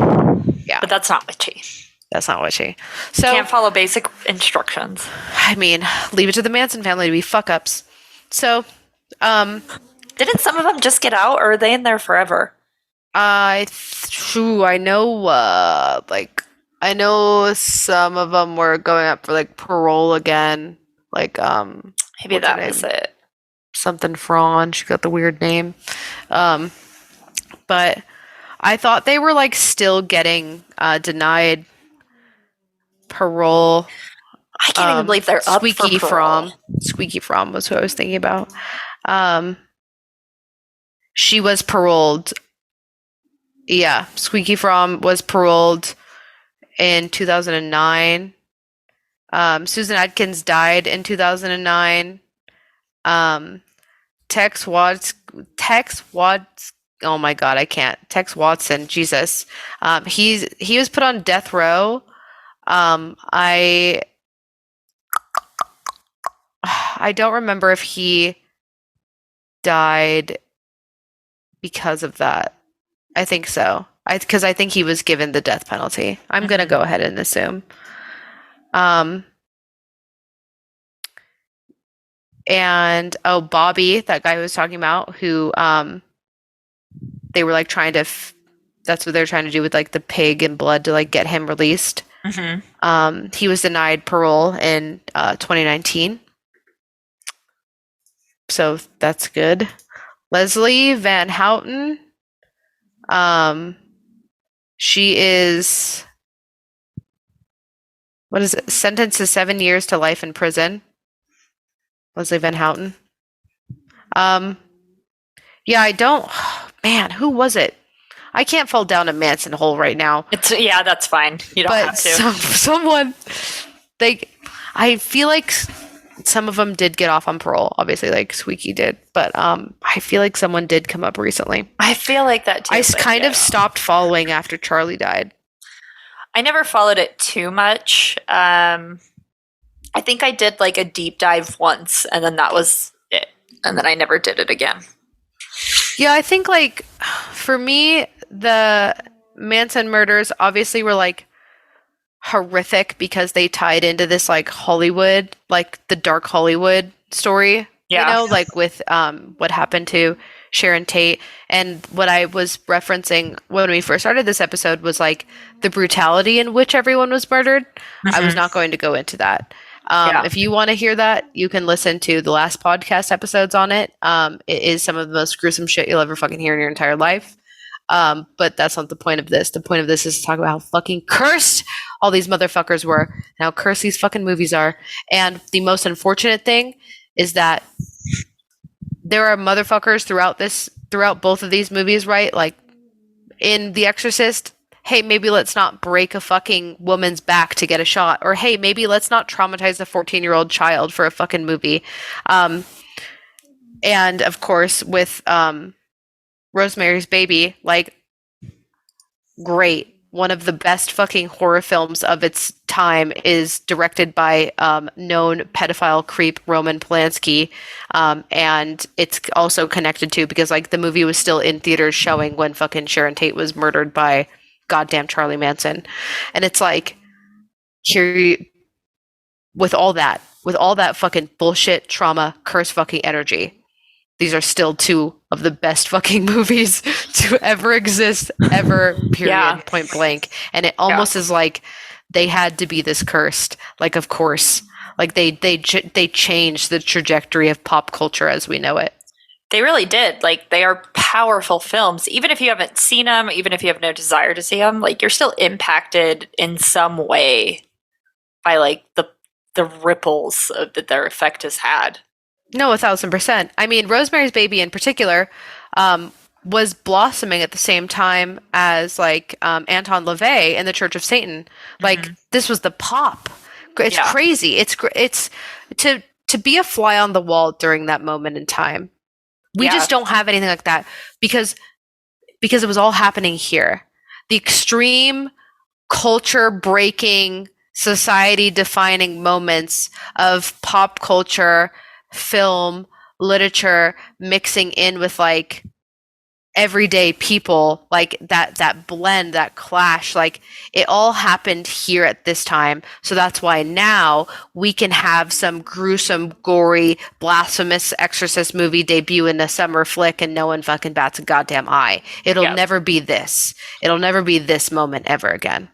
Yeah. But that's not witchy. That's not witchy. So can't follow basic instructions. I mean, leave it to the Manson family to be fuck ups. So, didn't some of them just get out, or are they in there forever? I know, I know some of them were going up for like parole again. Like, maybe that was it. Something Fraun. She got the weird name. But I thought they were like still getting denied parole. I can't even believe they're up for parole. Squeaky Fromm was who I was thinking about. She was paroled. Yeah, Squeaky Fromm was paroled in 2009. Susan Atkins died in 2009. Tex oh my god, I can't. Tex Watson, Jesus. He was put on death row. I don't remember if he died because of that. I think so. Because I think he was given the death penalty. I'm gonna go ahead and assume. And Bobby, that guy who was talking about, who they were like trying to. That's what they're trying to do with like the pig and blood to like get him released. He was denied parole in 2019. So that's good. Leslie Van Houten. She is, what is it? Sentenced to 7 years to life in prison. Leslie Van Houten. Yeah, I don't. Man, who was it? I can't fall down a Manson hole right now. Yeah, that's fine. You don't have to. Someone, I feel like some of them did get off on parole. Obviously, like Squeaky did, but I feel like someone did come up recently. I feel like that too. I kind of stopped following after Charlie died. I never followed it too much. I think I did like a deep dive once, and then that was it. And then I never did it again. Yeah, I think like for me, the Manson murders obviously were like horrific because they tied into this like Hollywood, like the dark Hollywood story. Yeah. You know, like with what happened to Sharon Tate. And what I was referencing when we first started this episode was like the brutality in which everyone was murdered. I was not going to go into that. If you want to hear that, you can listen to the last podcast episodes on it. It is some of the most gruesome shit you'll ever fucking hear in your entire life. But that's not the point of this. The point of this is to talk about how fucking cursed all these motherfuckers were and how cursed these fucking movies are. And the most unfortunate thing is that there are motherfuckers throughout both of these movies, right? Like in The Exorcist, hey, maybe let's not break a fucking woman's back to get a shot. Or, hey, maybe let's not traumatize a 14-year-old child for a fucking movie. And, of course, with Rosemary's Baby, like, great. One of the best fucking horror films of its time is directed by known pedophile creep Roman Polanski. And it's also connected to, because, like, the movie was still in theaters showing when fucking Sharon Tate was murdered by goddamn Charlie Manson. And it's like, here, with all that fucking bullshit, trauma, curse fucking energy, these are still two of the best fucking movies to ever exist, ever, period, Yeah. point blank. And it almost is like they had to be this cursed. Like, of course, like they changed the trajectory of pop culture as we know it. They really did. Like, they are powerful films. Even if you haven't seen them, even if you have no desire to see them, like, you're still impacted in some way by, like, the ripples that their effect has had. No, 1,000%. I mean, Rosemary's Baby in particular was blossoming at the same time as, like, Anton LaVey and the Church of Satan. Like, this was the pop. It's crazy. It's to be a fly on the wall during that moment in time. We just don't have anything like that because it was all happening here. The extreme culture breaking, society defining moments of pop culture, film, literature mixing in with like everyday people, like that blend, that clash, like it all happened here at this time. So that's why now we can have some gruesome, gory, blasphemous Exorcist movie debut in a summer flick and no one fucking bats a goddamn eye. It'll never be this. It'll never be this moment ever again.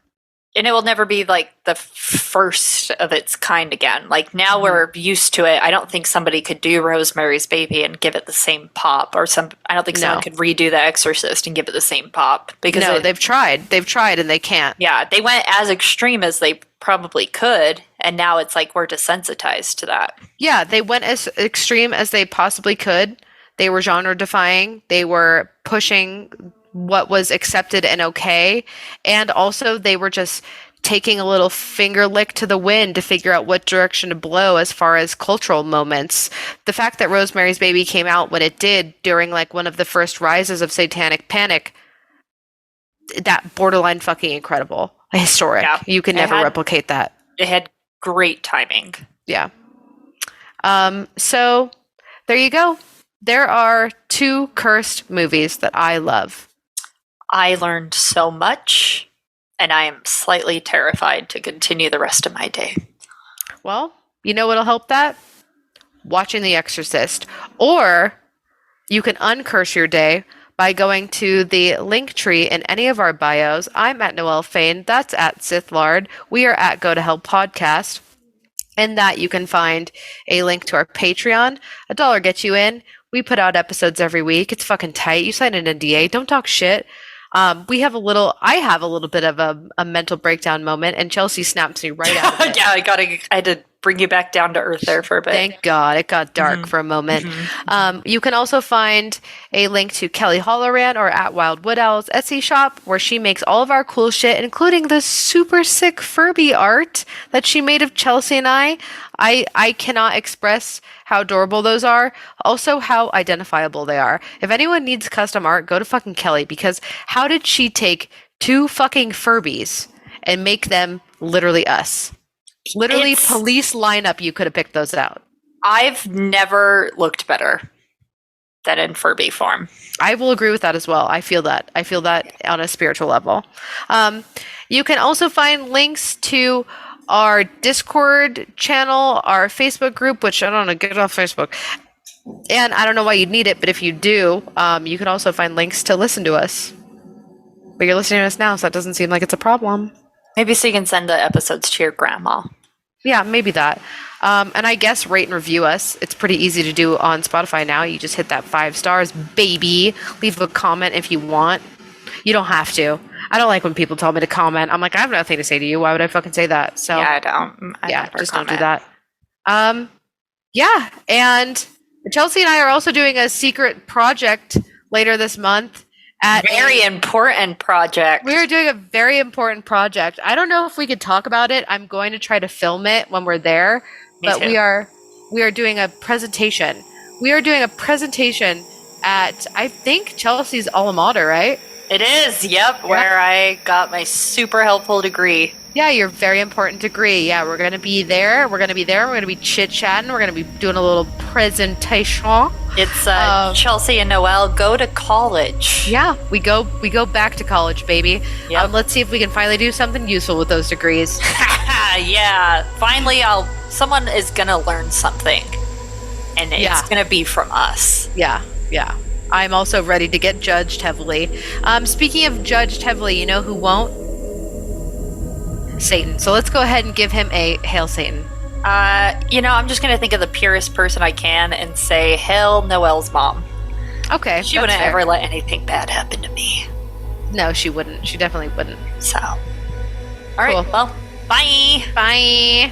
And it will never be like the first of its kind again. Like now we're used to it. I don't think somebody could do Rosemary's Baby and give it the same pop, or I don't think someone could redo The Exorcist and give it the same pop because they've tried and they can't. Yeah, they went as extreme as they probably could, and now it's like we're desensitized to that. Yeah, they went as extreme as they possibly could. They were genre defying. They were pushing what was accepted and okay, and also they were just taking a little finger lick to the wind to figure out what direction to blow as far as cultural moments. The fact that Rosemary's Baby came out when it did during like one of the first rises of satanic panic, that borderline fucking incredible, historic. You can never replicate that. It had great timing. Yeah. So there you go. There are 2 cursed movies that I love. I learned so much, and I am slightly terrified to continue the rest of my day. Well, you know what'll help that? Watching The Exorcist. Or you can uncurse your day by going to the link tree in any of our bios. I'm at Noelle Fain. That's at Sithlard. We are at Go to Hell Podcast. And that you can find a link to our Patreon. $1 gets you in. We put out episodes every week. It's fucking tight. You sign an NDA. Don't talk shit. I have a little bit of a mental breakdown moment, and Chelsea snaps me right out of it. Yeah, I had to bring you back down to earth there for a bit. Thank God. It got dark for a moment. You can also find a link to Kelly Holloran or at Wild Wood Owl's Etsy shop, where she makes all of our cool shit, including the super sick Furby art that she made of Chelsea and I. I cannot express how adorable those are. Also, how identifiable they are. If anyone needs custom art, go to fucking Kelly, because how did she take 2 fucking Furbies and make them literally us? Literally, police lineup, you could have picked those out. I've never looked better than in Furby form. I will agree with that as well. I feel that on a spiritual level. You can also find links to our Discord channel, our Facebook group, which I don't know, get off Facebook. And I don't know why you'd need it, but if you do, you can also find links to listen to us. But you're listening to us now, so that doesn't seem like it's a problem. Maybe so you can send the episodes to your grandma. Yeah, maybe that. And I guess rate and review us. It's pretty easy to do on Spotify now. You just hit that 5 stars, baby. Leave a comment if you want. You don't have to. I don't like when people tell me to comment. I'm like, I have nothing to say to you. Why would I fucking say that? So yeah, I don't. Just don't do that. Yeah, and Chelsea and I are also doing a secret project later this month. Very important project. We are doing a very important project. I don't know if we could talk about it. I'm going to try to film it when we're there. But we are doing a presentation. We are doing a presentation at, I think, Chelsea's alma mater, right? It is, yep, where I got my super helpful degree. Yeah, your very important degree. Yeah, we're going to be there. We're going to be chit-chatting. We're going to be doing a little presentation. It's Chelsea and Noelle go to college. Yeah, we go back to college, baby. Yep. Let's see if we can finally do something useful with those degrees. Yeah, finally someone is going to learn something. and Yeah. it's going to be from us. Yeah. I'm also ready to get judged heavily. Speaking of judged heavily, you know who won't? Satan. So let's go ahead and give him a Hail Satan. I'm just going to think of the purest person I can and say, Hail Noelle's mom. Okay. She wouldn't ever let anything bad happen to me. No, she wouldn't. She definitely wouldn't. So, all right, Cool. well, bye. Bye.